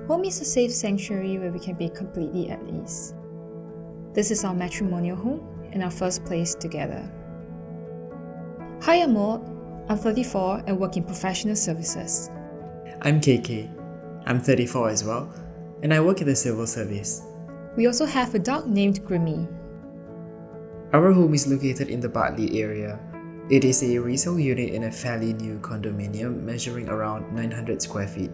Home is a safe sanctuary where we can be completely at ease. This is our matrimonial home and our first place together. Hi, I'm Aud. I'm 34 and work in professional services. I'm KK. I'm 34 as well, and I work in the civil service. We also have a dog named Grumie. Our home is located in the Bartley area. It is a resale unit in a fairly new condominium measuring around 900 square feet.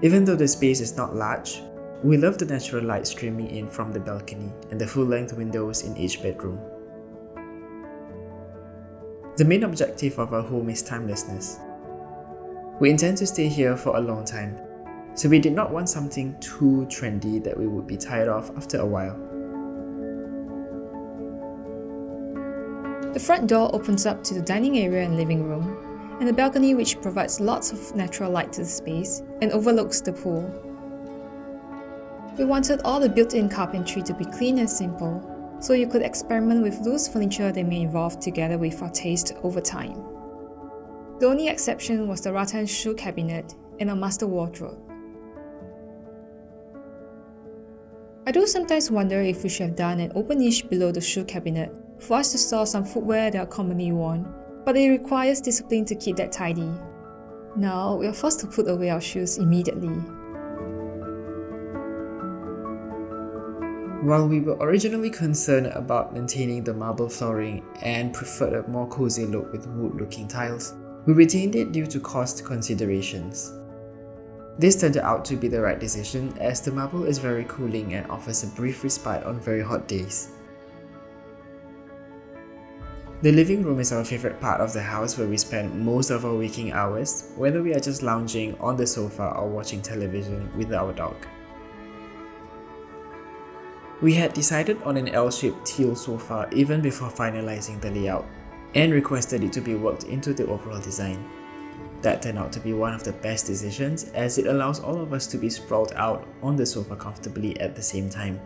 Even though the space is not large, we love the natural light streaming in from the balcony and the full-length windows in each bedroom. The main objective of our home is timelessness. We intend to stay here for a long time, so we did not want something too trendy that we would be tired of after a while. The front door opens up to the dining area and living room, and the balcony which provides lots of natural light to the space and overlooks the pool. We wanted all the built-in carpentry to be clean and simple, so you could experiment with loose furniture that may evolve together with our taste over time. The only exception was the rattan shoe cabinet and our master wardrobe. I do sometimes wonder if we should have done an open niche below the shoe cabinet for us to store some footwear that are commonly worn, but it requires discipline to keep that tidy. Now, we are forced to put away our shoes immediately. While we were originally concerned about maintaining the marble flooring and preferred a more cozy look with wood-looking tiles, we retained it due to cost considerations. This turned out to be the right decision as the marble is very cooling and offers a brief respite on very hot days. The living room is our favorite part of the house where we spend most of our waking hours, whether we are just lounging on the sofa or watching television with our dog. We had decided on an L-shaped teal sofa even before finalizing the layout, and requested it to be worked into the overall design. That turned out to be one of the best decisions as it allows all of us to be sprawled out on the sofa comfortably at the same time.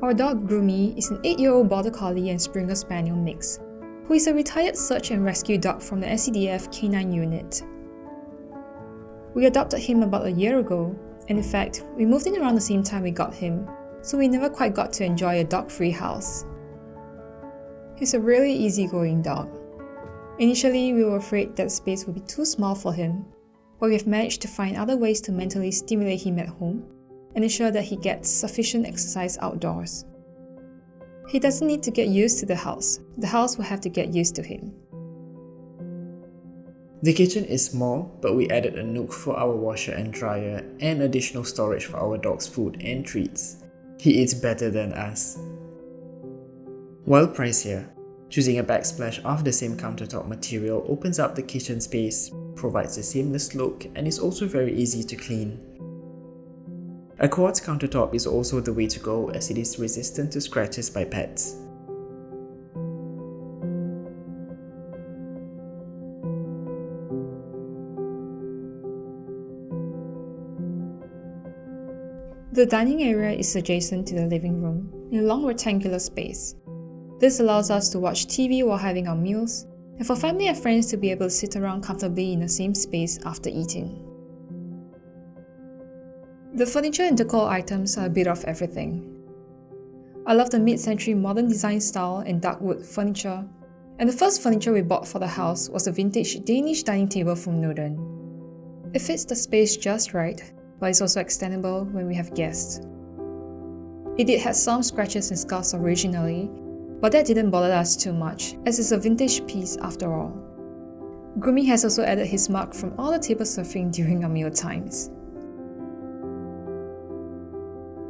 Our dog Grumie is an 8-year-old Border Collie and Springer Spaniel mix, who is a retired search and rescue dog from the SCDF K9 unit. We adopted him about a year ago, and in fact, we moved in around the same time we got him, so we never quite got to enjoy a dog-free house. He's a really easygoing dog. Initially, we were afraid that space would be too small for him, but we have managed to find other ways to mentally stimulate him at home and ensure that he gets sufficient exercise outdoors. He doesn't need to get used to the house will have to get used to him. The kitchen is small, but we added a nook for our washer and dryer and additional storage for our dog's food and treats. He eats better than us. While pricier, choosing a backsplash of the same countertop material opens up the kitchen space, provides a seamless look, and is also very easy to clean. A quartz countertop is also the way to go as it is resistant to scratches by pets. The dining area is adjacent to the living room, in a long rectangular space. This allows us to watch TV while having our meals, and for family and friends to be able to sit around comfortably in the same space after eating. The furniture and decor items are a bit of everything. I love the mid-century modern design style and dark wood furniture, and the first furniture we bought for the house was a vintage Danish dining table from Norden. It fits the space just right, but it's also extendable when we have guests. It did have some scratches and scuffs originally, but that didn't bother us too much, as it's a vintage piece after all. Grumie has also added his mark from all the table surfing during our meal times.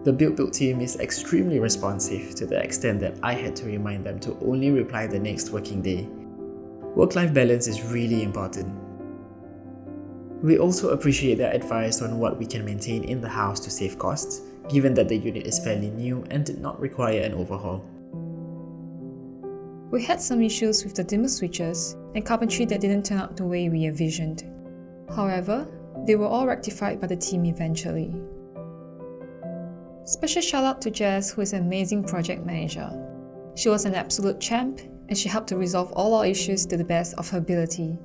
The BuildBuilt team is extremely responsive to the extent that I had to remind them to only reply the next working day. Work-life balance is really important. We also appreciate their advice on what we can maintain in the house to save costs, given that the unit is fairly new and did not require an overhaul. We had some issues with the dimmer switches and carpentry that didn't turn out the way we envisioned. However, they were all rectified by the team eventually. Special shout out to Jess, who is an amazing project manager. She was an absolute champ and she helped to resolve all our issues to the best of her ability.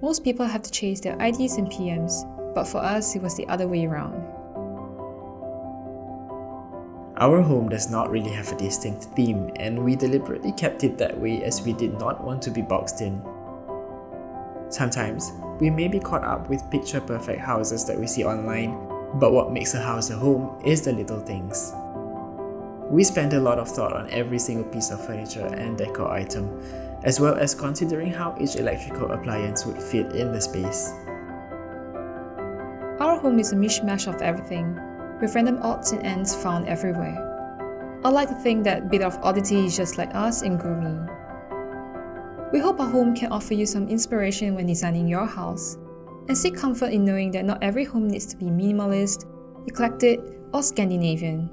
Most people have to chase their IDs and PMs, but for us it was the other way around. Our home does not really have a distinct theme, and we deliberately kept it that way as we did not want to be boxed in. Sometimes, we may be caught up with picture-perfect houses that we see online, but what makes a house a home is the little things. We spent a lot of thought on every single piece of furniture and decor item, as well as considering how each electrical appliance would fit in the space. Our home is a mishmash of everything, with random odds and ends found everywhere. I like to think that bit of oddity is just like us in Grumie. We hope our home can offer you some inspiration when designing your house, and seek comfort in knowing that not every home needs to be minimalist, eclectic, or Scandinavian.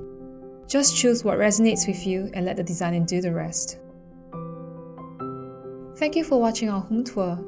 Just choose what resonates with you and let the designer do the rest. Thank you for watching our home tour.